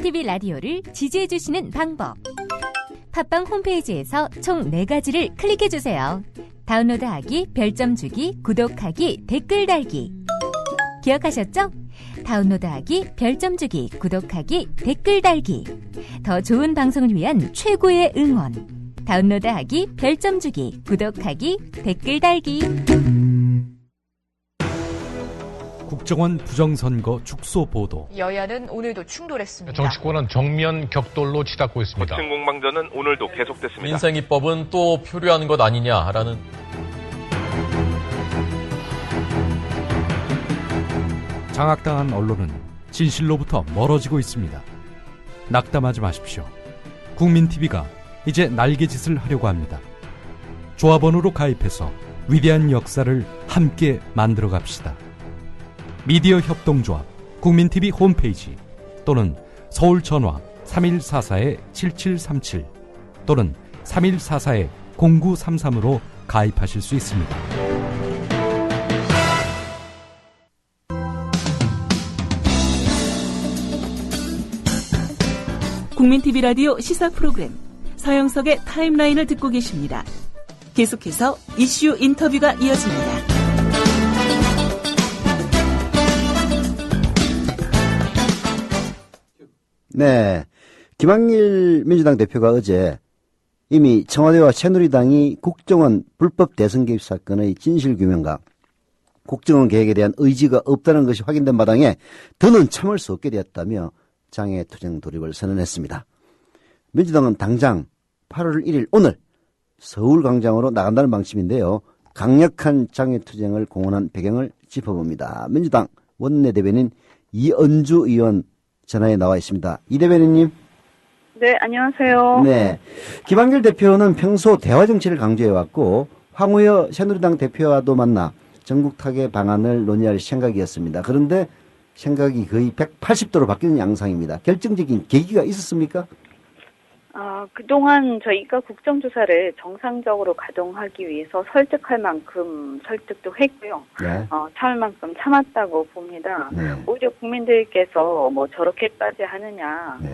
국민TV 라디오를 지지해주시는 방법. 팟빵 홈페이지에서 총 4가지를 클릭해주세요. 다운로드하기, 별점 주기, 구독하기, 댓글 달기. 기억하셨죠? 다운로드하기, 별점 주기, 구독하기, 댓글 달기. 더 좋은 방송을 위한 최고의 응원. 다운로드하기, 별점 주기, 구독하기, 댓글 달기. 국정원 부정선거 축소 보도. 여야는 오늘도 충돌했습니다. 정치권은 정면 격돌로 치닫고 있습니다. 거친 공방전은 오늘도 계속됐습니다. 민생입법은 또 표류한 것 아니냐라는. 장악당한 언론은 진실로부터 멀어지고 있습니다. 낙담하지 마십시오. 국민TV가 이제 날개짓을 하려고 합니다. 조합원으로 가입해서 위대한 역사를 함께 만들어 갑시다. 미디어 협동조합 국민TV 홈페이지 또는 서울 전화 3144-7737 또는 3144-0933으로 가입하실 수 있습니다. 국민TV 라디오 시사 프로그램 서영석의 타임라인을 듣고 계십니다. 계속해서 이슈 인터뷰가 이어집니다. 네, 김한길 민주당 대표가 어제 이미 청와대와 새누리당이 국정원 불법 대선 개입 사건의 진실규명과 국정원 개혁에 대한 의지가 없다는 것이 확인된 마당에 더는 참을 수 없게 되었다며 장외투쟁 돌입을 선언했습니다. 민주당은 당장 8월 1일 오늘 서울광장으로 나간다는 방침인데요. 강력한 장외투쟁을 공언한 배경을 짚어봅니다. 민주당 원내대변인 이은주 의원 전화에 나와 있습니다. 이 대변인님. 네, 안녕하세요. 네, 김한길 대표는 평소 대화 정치를 강조해왔고 황우여 새누리당 대표와도 만나 전국 타개 방안을 논의할 생각이었습니다. 그런데 생각이 거의 180도로 바뀌는 양상입니다. 결정적인 계기가 있었습니까? 그동안 저희가 국정조사를 정상적으로 가동하기 위해서 설득할 만큼 설득도 했고요. 네. 참을 만큼 참았다고 봅니다. 네. 오히려 국민들께서 뭐 저렇게까지 하느냐, 네.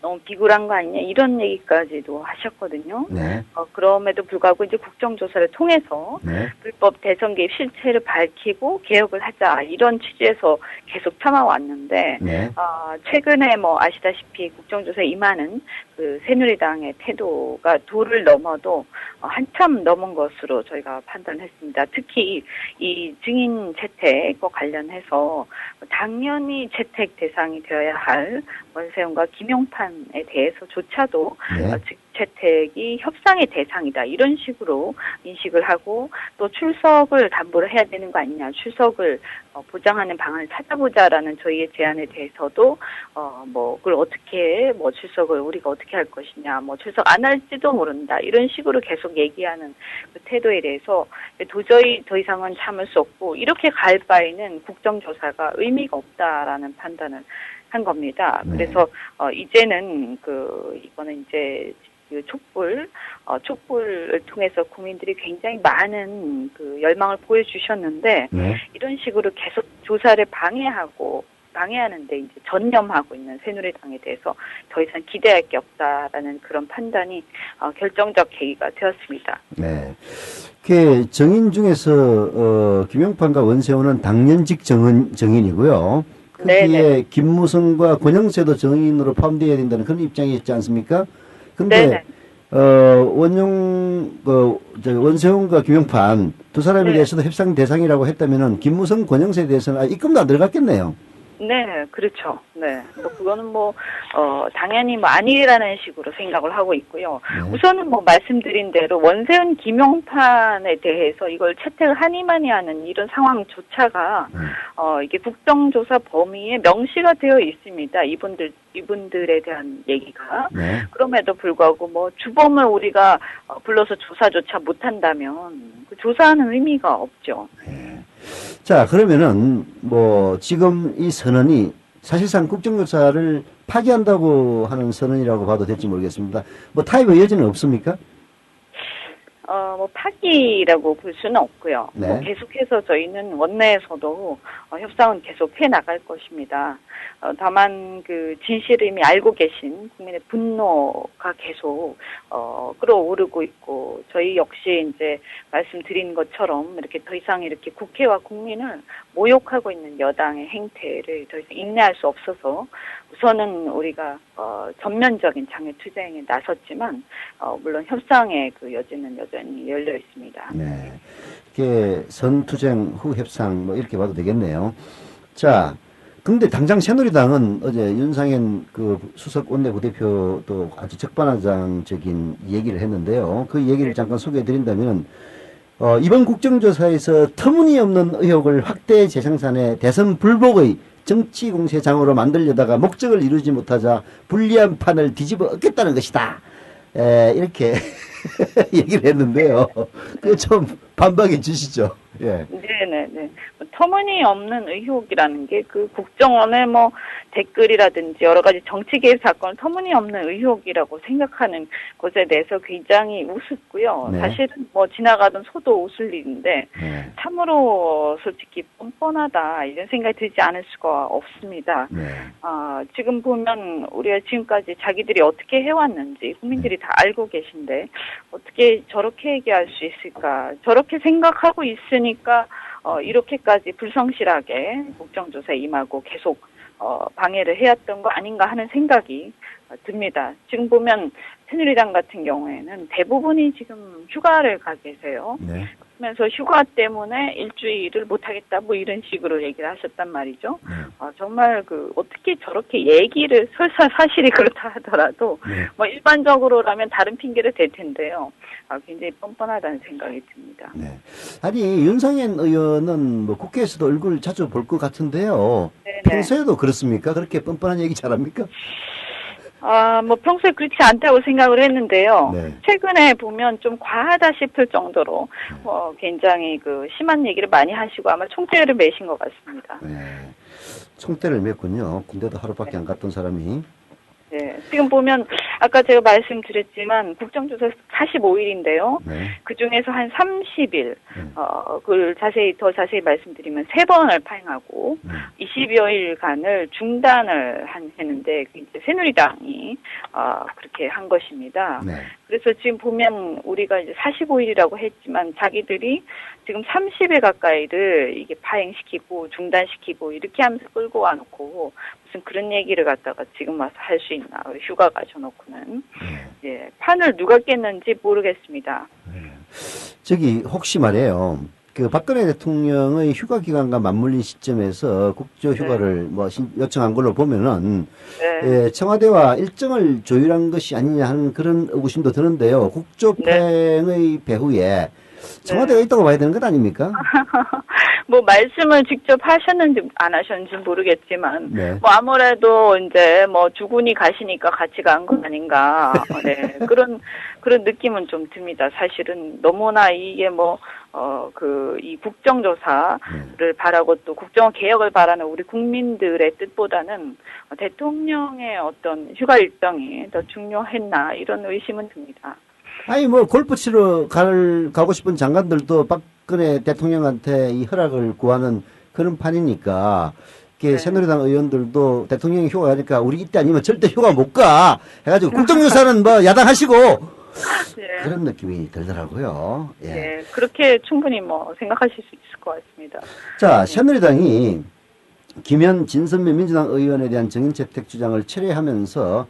너무 비굴한 거 아니냐 이런 얘기까지도 하셨거든요. 네. 그럼에도 불구하고 이제 국정조사를 통해서 네. 불법 대선 개입 실체를 밝히고 개혁을 하자 이런 취지에서 계속 참아왔는데 네. 최근에 뭐 아시다시피 국정조사에 임하는 그 새누리당의 태도가 도를 넘어도 한참 넘은 것으로 저희가 판단했습니다. 특히 이 증인 채택과 관련해서 당연히 채택 대상이 되어야 할 원세훈과 김용판에 대해서조차도 네. 채택이 협상의 대상이다 이런 식으로 인식을 하고 또 출석을 담보를 해야 되는 거 아니냐 출석을 보장하는 방안을 찾아보자라는 저희의 제안에 대해서도 뭐 그걸 어떻게 뭐 출석을 우리가 어떻게 할 것이냐 뭐 출석 안 할지도 모른다 이런 식으로 계속 얘기하는 그 태도에 대해서 도저히 더 이상은 참을 수 없고 이렇게 갈 바에는 국정조사가 의미가 없다라는 판단을 한 겁니다. 네. 그래서 이제는 이거는 이제 그 촛불을 통해서 국민들이 굉장히 많은 그 열망을 보여주셨는데 네. 이런 식으로 계속 조사를 방해하는데 이제 전념하고 있는 새누리당에 대해서 더 이상 기대할 게 없다라는 그런 판단이 결정적 계기가 되었습니다. 네. 그 정인 중에서 김용판과 원세훈은 당연직 정인이고요. 거기에 네네. 김무성과 권영세도 정인으로 포함되어야 된다는 그런 입장이었지 않습니까? 근데 원세훈과 김용판 두 사람에 네. 대해서도 협상 대상이라고 했다면은 김무성, 권영세에 대해서는 입금도 안 들어갔겠네요. 네, 그렇죠. 네. 그거는 당연히 아니라는 식으로 생각을 하고 있고요. 네. 우선은 말씀드린 대로 원세훈 김용판에 대해서 이걸 채택을 하니마니 하는 이런 상황조차가, 이게 국정조사 범위에 명시가 되어 있습니다. 이분들에 대한 얘기가. 네. 그럼에도 불구하고 주범을 우리가 불러서 조사조차 못한다면 그 조사하는 의미가 없죠. 네. 자, 그러면은 지금 이 선언이 사실상 국정조사를 파기한다고 하는 선언이라고 봐도 될지 모르겠습니다. 타협의 여지는 없습니까? 뭐 파기라고 볼 수는 없고요. 네. 뭐 계속해서 저희는 원내에서도 협상은 계속 해 나갈 것입니다. 다만 그 진실을 이미 알고 계신 국민의 분노가 계속 끌어오르고 있고 저희 역시 이제 말씀드린 것처럼 이렇게 더 이상 이렇게 국회와 국민을 모욕하고 있는 여당의 행태를 더 이상 인내할 수 없어서 우선은 우리가 전면적인 장외 투쟁에 나섰지만 물론 협상의 그 여지는 여전히 열려 있습니다. 네. 이게 선투쟁 후 협상 뭐 이렇게 봐도 되겠네요. 자, 근데 당장 새누리당은 어제 윤상현 그 수석 원내부대표도 아주 적반하장적인 얘기를 했는데요. 그 얘기를 잠깐 소개해 드린다면 이번 국정조사에서 터무니없는 의혹을 확대 재생산해 대선 불복의 정치 공세장으로 만들려다가 목적을 이루지 못하자 불리한 판을 뒤집어 엎겠다는 것이다. 이렇게 얘기를 했는데요. 그 좀 반박해 주시죠. 예. 네네네. 터무니없는 의혹이라는 게 그 국정원의 뭐 댓글이라든지 여러 가지 정치 개입 사건을 터무니없는 의혹이라고 생각하는 것에 대해서 굉장히 우습고요. 네. 사실은 뭐 지나가던 소도 웃을 일인데 네. 참으로 솔직히 뻔뻔하다 이런 생각이 들지 않을 수가 없습니다. 네. 지금 보면 우리가 지금까지 자기들이 어떻게 해왔는지 국민들이 다 알고 계신데 어떻게 저렇게 얘기할 수 있을까? 저렇게 생각하고 있으니까 이렇게까지 불성실하게 국정조사에 임하고 계속 방해를 해왔던 거 아닌가 하는 생각이 듭니다. 지금 보면 새누리당 같은 경우에는 대부분이 지금 휴가를 가 계세요. 네. 그러면서 휴가 때문에 일주일을 못하겠다 뭐 이런 식으로 얘기를 하셨단 말이죠. 정말 그 어떻게 저렇게 얘기를 설사 사실이 그렇다 하더라도 네. 뭐 일반적으로라면 다른 핑계를 댈 텐데요. 굉장히 뻔뻔하다는 생각이 듭니다. 네. 아니 윤상현 의원은 뭐 국회에서도 얼굴 자주 볼 것 같은데요. 네네. 평소에도 그렇습니까? 그렇게 뻔뻔한 얘기 잘합니까? 뭐 평소에 그렇지 않다고 생각을 했는데요. 네. 최근에 보면 좀 과하다 싶을 정도로 굉장히 그 심한 얘기를 많이 하시고 아마 총대를 매신 것 같습니다. 네. 총대를 맸군요. 군대도 하루밖에 안 갔던 사람이. 네. 지금 보면 아까 제가 말씀드렸지만 국정조사 45일인데요. 네. 그 중에서 한 30일, 그걸 더 자세히 말씀드리면 3번을 파행하고 20여일간을 중단을 했는데 이제 새누리당이 그렇게 한 것입니다. 네. 그래서 지금 보면 우리가 이제 45일이라고 했지만 자기들이 지금 30일 가까이를 이게 파행시키고 중단시키고 이렇게 하면서 끌고 와놓고 무슨 그런 얘기를 갖다가 지금 와서 할 수 있나. 휴가 가져놓고는. 예, 판을 누가 깼는지 모르겠습니다. 저기 혹시 말이에요. 그 박근혜 대통령의 휴가 기간과 맞물린 시점에서 국조 휴가를 뭐 요청한 걸로 보면은 예, 청와대와 일정을 조율한 것이 아니냐 하는 그런 의구심도 드는데요. 국조 파행의 배후에 청와대가 있다고 봐야 되는 것 아닙니까? 뭐 말씀을 직접 하셨는지 안 하셨는지 모르겠지만 네. 뭐 아무래도 이제 뭐 주군이 가시니까 같이 간 건 아닌가. 네. 그런 느낌은 좀 듭니다. 사실은 너무나 이게 이 국정조사를 바라고 또 국정원 개혁을 바라는 우리 국민들의 뜻보다는 대통령의 어떤 휴가 일정이 더 중요했나 이런 의심은 듭니다. 아니 뭐 골프 치러 가고 싶은 장관들도 박근혜 대통령한테 이 허락을 구하는 그런 판이니까 이게 새누리당 의원들도 대통령이 휴가 가니까 우리 이때 아니면 절대 휴가 못 가 해가지고 국정조사는 뭐 야당하시고 그런 느낌이 들더라고요. 예. 네, 그렇게 충분히 생각하실 수 있을 것 같습니다. 자, 새누리당이 김현 진선배 민주당 의원에 대한 정인채택 주장을 철회하면서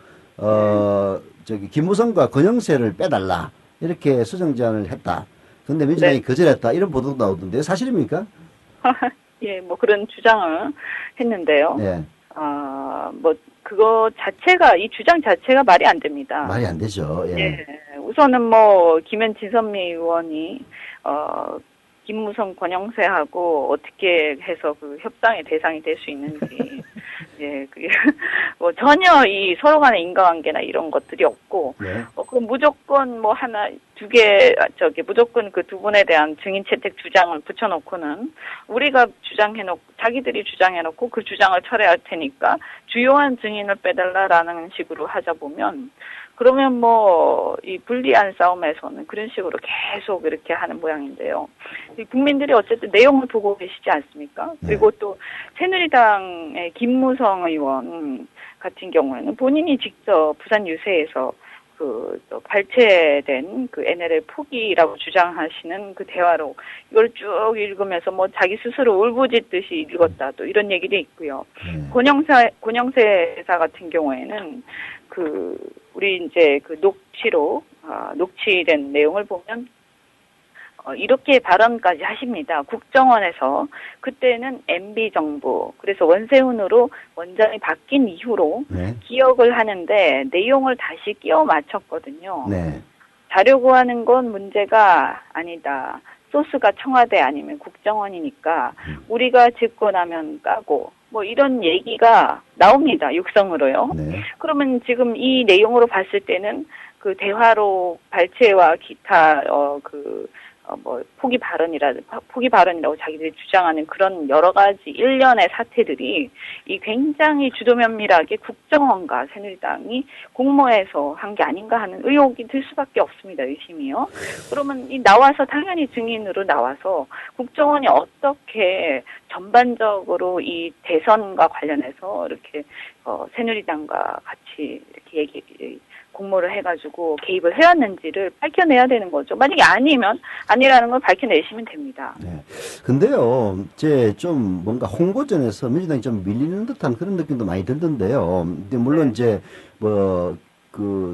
김무성과 권영세를 빼달라 이렇게 수정 제안을 했다. 그런데 민주당이 거절했다 이런 보도도 나오던데요. 사실입니까? 예, 그런 주장을 했는데요. 예. 이 주장 자체가 말이 안 됩니다. 말이 안 되죠. 예. 예. 우선은 김현 진선미 의원이 김무성 권영세하고 어떻게 해서 그 협상의 대상이 될 수 있는지 예, 그게 전혀 이 서로 간의 인과관계나 이런 것들이 없고 그럼 무조건 무조건 그 두 분에 대한 증인 채택 주장을 붙여놓고는 우리가 자기들이 주장해놓고 그 주장을 철회할 테니까 주요한 증인을 빼달라라는 식으로 하자 보면 그러면 뭐, 이 불리한 싸움에서는 그런 식으로 계속 이렇게 하는 모양인데요. 국민들이 어쨌든 내용을 보고 계시지 않습니까? 그리고 또 새누리당의 김무성 의원 같은 경우에는 본인이 직접 부산 유세에서 또 발췌된 그 NLL 포기라고 주장하시는 그 대화록 이걸 쭉 읽으면서 뭐 자기 스스로 울부짖듯이 읽었다 또 이런 얘기도 있고요. 권영세 여사 같은 경우에는 우리 이제 그 녹취된 내용을 보면 이렇게 발언까지 하십니다. 국정원에서 그때는 MB 정부, 그래서 원세훈으로 원장이 바뀐 이후로 기억을 하는데 내용을 다시 끼워 맞췄거든요. 자료 구하는 건 문제가 아니다. 소스가 청와대 아니면 국정원이니까 우리가 짓고 나면 까고 뭐 이런 얘기가 나옵니다. 육성으로요. 그러면 지금 이 내용으로 봤을 때는 그 대화로 발췌와 기타 포기 발언이라고 자기들이 주장하는 그런 여러 가지 일련의 사태들이 이 굉장히 주도 면밀하게 국정원과 새누리당이 공모해서 한 게 아닌가 하는 의혹이 들 수밖에 없습니다. 의심이요. 그러면 나와서 당연히 증인으로 나와서 국정원이 어떻게 전반적으로 이 대선과 관련해서 이렇게 새누리당과 같이 이렇게 공모를 해가지고 개입을 해왔는지를 밝혀내야 되는 거죠. 만약에 아니라는 걸 밝혀내시면 됩니다. 근데요, 좀 뭔가 홍보전에서 민주당이 좀 밀리는 듯한 그런 느낌도 많이 들던데요. 근데 물론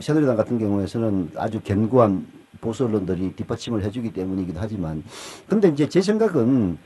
새누리당 같은 경우에서는 아주 견고한 보수 언론들이 뒷받침을 해주기 때문이기도 하지만, 근데 이제 제 생각은,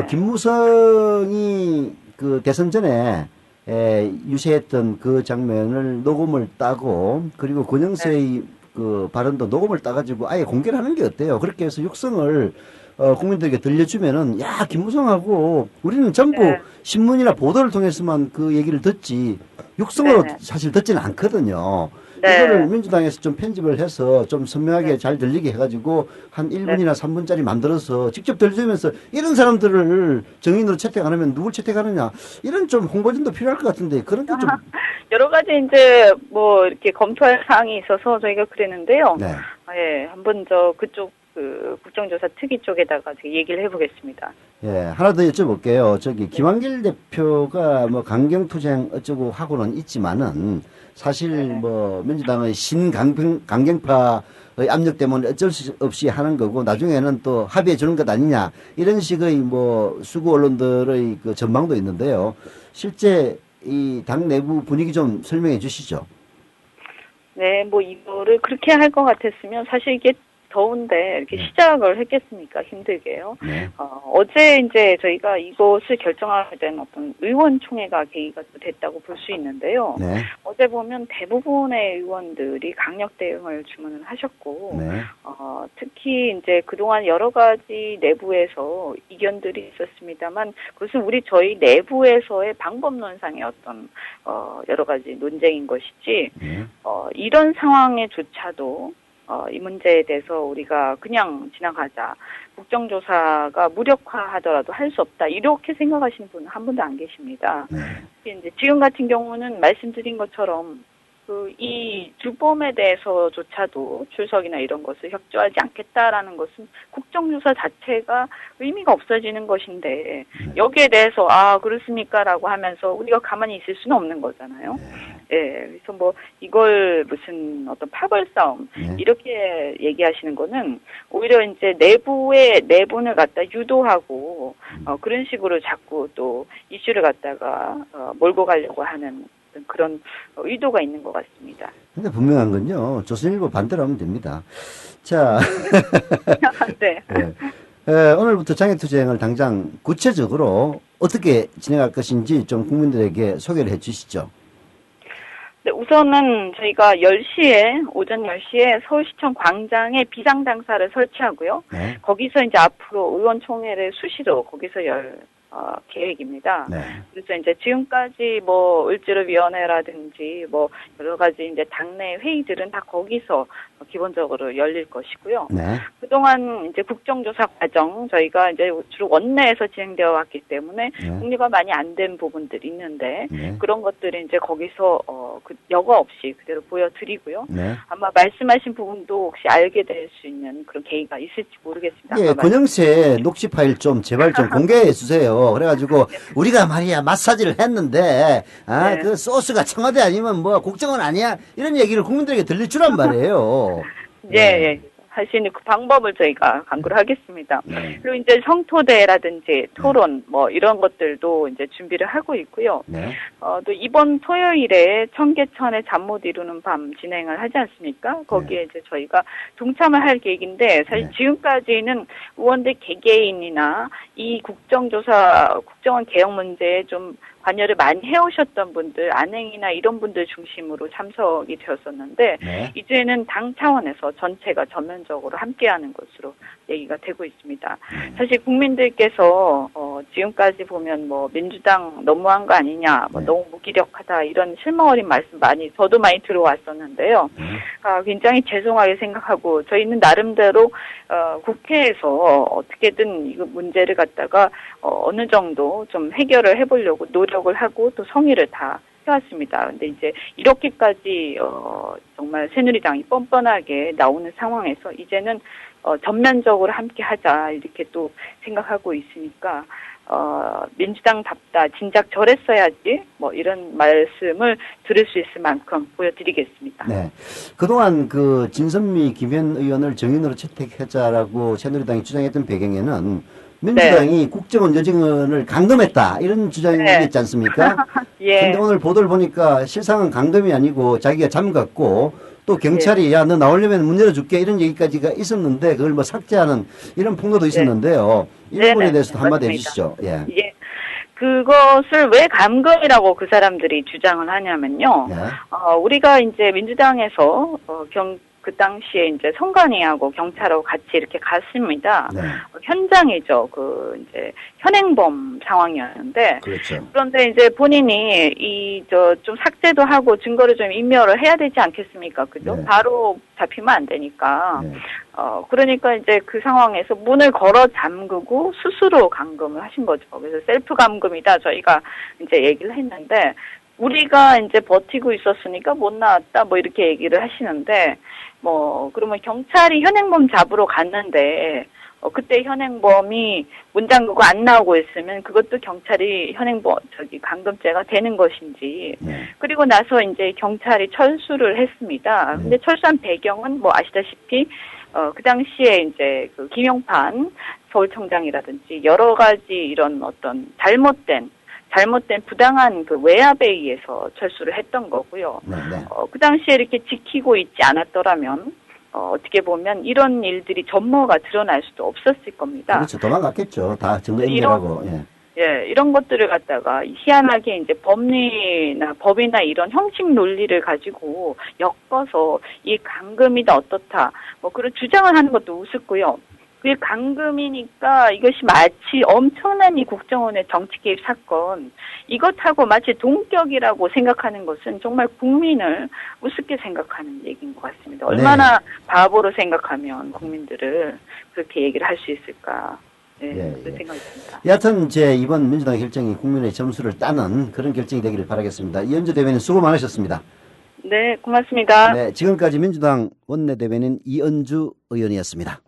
김무성이 그 대선 전에 유세했던 그 장면을 녹음을 따고 그리고 권영세의 그 발언도 녹음을 따가지고 아예 공개를 하는 게 어때요? 그렇게 해서 육성을 국민들에게 들려주면은 야 김무성하고 우리는 전부 신문이나 보도를 통해서만 그 얘기를 듣지 육성으로 사실 듣지는 않거든요. 이거를 민주당에서 좀 편집을 해서 좀 선명하게 잘 들리게 해가지고 한 1분이나 3분짜리 만들어서 직접 들려주면서 이런 사람들을 정인으로 채택 안 하면 누굴 채택하느냐 이런 좀 홍보전도 필요할 것 같은데 그런 게 좀 여러 가지 이제 뭐 이렇게 검토할 사항이 있어서 저희가 그랬는데요. 한번 그쪽 국정조사 특위 쪽에다가 얘기를 해보겠습니다. 하나 더 여쭤볼게요. 김한길 대표가 뭐 강경투쟁 어쩌고 하고는 있지만은 사실 뭐 민주당의 강경파의 압력 때문에 어쩔 수 없이 하는 거고 나중에는 또 합의해 주는 것 아니냐 이런 식의 뭐 수구 언론들의 그 전망도 있는데요. 실제 이 당 내부 분위기 좀 설명해 주시죠. 네, 뭐 이거를 그렇게 할 것 같았으면 사실 이게 더운데 이렇게 시작을 했겠습니까? 힘들게요. 어제 이제 저희가 이것을 결정하게 된 어떤 의원총회가 계기가 됐다고 볼 수 있는데요. 어제 보면 대부분의 의원들이 강력 대응을 주문을 하셨고, 특히 이제 그동안 여러 가지 내부에서 이견들이 있었습니다만, 그것은 저희 내부에서의 방법론상의 어떤, 여러 가지 논쟁인 것이지, 이런 상황에조차도 이 문제에 대해서 우리가 그냥 지나가자. 국정조사가 무력화하더라도 할 수 없다. 이렇게 생각하시는 분은 한 분도 안 계십니다. 이제 지금 같은 경우는 말씀드린 것처럼 이 주범에 대해서조차도 출석이나 이런 것을 협조하지 않겠다라는 것은 국정조사 자체가 의미가 없어지는 것인데 여기에 대해서 그렇습니까라고 하면서 우리가 가만히 있을 수는 없는 거잖아요. 그래서 뭐 이걸 무슨 어떤 파벌 싸움 이렇게 얘기하시는 거는 오히려 이제 내분을 갖다 유도하고 그런 식으로 자꾸 또 이슈를 갖다가 몰고 가려고 하는 그런 의도가 있는 것 같습니다. 근데 분명한 건요. 조선일보 반대로 하면 됩니다. 자, 오늘부터 장애투쟁을 당장 구체적으로 어떻게 진행할 것인지 좀 국민들에게 소개를 해 주시죠. 네, 우선은 저희가 오전 10시에 서울시청 광장에 비상당사를 설치하고요. 거기서 이제 앞으로 의원총회를 수시로 거기서 계획입니다. 그래서 이제 지금까지 뭐 을지로위원회라든지 뭐 여러 가지 이제 당내 회의들은 다 거기서 기본적으로 열릴 것이고요. 그동안 이제 국정조사 과정 저희가 이제 주로 원내에서 진행되어 왔기 때문에 공개가 많이 안 된 부분들이 있는데 그런 것들이 이제 거기서 그 여과 없이 그대로 보여드리고요. 네. 아마 말씀하신 부분도 혹시 알게 될 수 있는 그런 계기가 있을지 모르겠습니다. 예, 권영세 녹취 파일 좀 제발 좀 공개해 주세요. 그래가지고 우리가 말이야 마사지를 했는데 네. 그 소스가 청와대 아니면 뭐 국정원 아니야 이런 얘기를 국민들에게 들릴 주란 말이에요. 예. 할 수 있는 그 방법을 저희가 강구를 하겠습니다. 네. 그리고 이제 성토대라든지 토론 뭐 이런 것들도 이제 준비를 하고 있고요. 네. 또 이번 토요일에 청계천의 잠 못 이루는 밤 진행을 하지 않습니까? 거기에 이제 저희가 동참을 할 계획인데 사실 네. 지금까지는 의원들 개개인이나 이 국정원 개혁 문제에 좀 관여를 많이 해오셨던 분들, 안행이나 이런 분들 중심으로 참석이 되었었는데 네. 이제는 당 차원에서 전체가 전면적으로 함께하는 것으로 얘기가 되고 있습니다. 사실 국민들께서 지금까지 보면 뭐 민주당 너무한 거 아니냐, 뭐 네. 너무 무기력하다 이런 실망 어린 말씀 저도 많이 들어왔었는데요. 굉장히 죄송하게 생각하고 저희는 나름대로 국회에서 어떻게든 이 문제를 갖다가 어느 정도 좀 해결을 해보려고 노력을 하고 또 성의를 다 해왔습니다. 근데 이제 이렇게까지 정말 새누리당이 뻔뻔하게 나오는 상황에서 이제는 전면적으로 함께 하자 이렇게 또 생각하고 있으니까 민주당답다 진작 저랬어야지 뭐 이런 말씀을 들을 수 있을 만큼 보여드리겠습니다. 네. 그동안 그 진선미 김현 의원을 정인으로 채택하자라고 새누리당이 주장했던 배경에는 민주당이 네. 국정원 여직원을 감금했다 이런 주장이 네. 있지 않습니까? 예. 근데 오늘 보도를 보니까 실상은 감금이 아니고 자기가 잠갔고 또 경찰이 야 너 나오려면 문 열어줄게 이런 얘기까지가 있었는데 그걸 뭐 삭제하는 이런 폭로도 있었는데요. 이 부분에 네네. 대해서도 한마디 맞습니다. 해주시죠. 예. 예. 그것을 왜 감금이라고 그 사람들이 주장을 하냐면요. 네. 우리가 이제 민주당에서 그 당시에 이제 선관위하고 경찰하고 같이 이렇게 갔습니다. 네. 현장이죠. 이제 현행범 상황이었는데. 그렇죠. 그런데 이제 본인이 좀 삭제도 하고 증거를 좀 인멸을 해야 되지 않겠습니까? 그죠? 네. 바로 잡히면 안 되니까. 네. 그러니까 이제 그 상황에서 문을 걸어 잠그고 스스로 감금을 하신 거죠. 그래서 셀프 감금이다 저희가 이제 얘기를 했는데 우리가 이제 버티고 있었으니까 못 나왔다 뭐 이렇게 얘기를 하시는데 그러면 경찰이 현행범 잡으러 갔는데 그때 현행범이 문 잠그고 안 나오고 있으면 그것도 경찰이 감금죄가 되는 것인지. 네. 그리고 나서 이제 경찰이 철수를 했습니다. 근데 철수한 배경은 아시다시피 그 당시에 이제 그 김용판 서울청장이라든지 여러 가지 이런 어떤 잘못된 부당한 그 외압에 의해서 철수를 했던 거고요. 네, 네. 그 당시에 이렇게 지키고 있지 않았더라면 어떻게 보면 이런 일들이 전모가 드러날 수도 없었을 겁니다. 그렇죠. 도망갔겠죠. 다 증거인멸하고. 예. 이런 것들을 갖다가 희한하게 이제 법이나 이런 형식 논리를 가지고 엮어서 이 감금이다 어떻다 그런 주장을 하는 것도 우습고요. 그게 감금이니까 이것이 마치 엄청난 이 국정원의 정치 개입 사건 이것하고 마치 동격이라고 생각하는 것은 정말 국민을 우습게 생각하는 얘기인 것 같습니다. 얼마나 바보로 생각하면 국민들을 그렇게 얘기를 할 수 있을까. 네, 그런 생각이 듭니다. 여하튼 이번 민주당 결정이 국민의 점수를 따는 그런 결정이 되기를 바라겠습니다. 이현주 대변인 수고 많으셨습니다. 네, 고맙습니다. 네, 지금까지 민주당 원내대변인 이은주 의원이었습니다.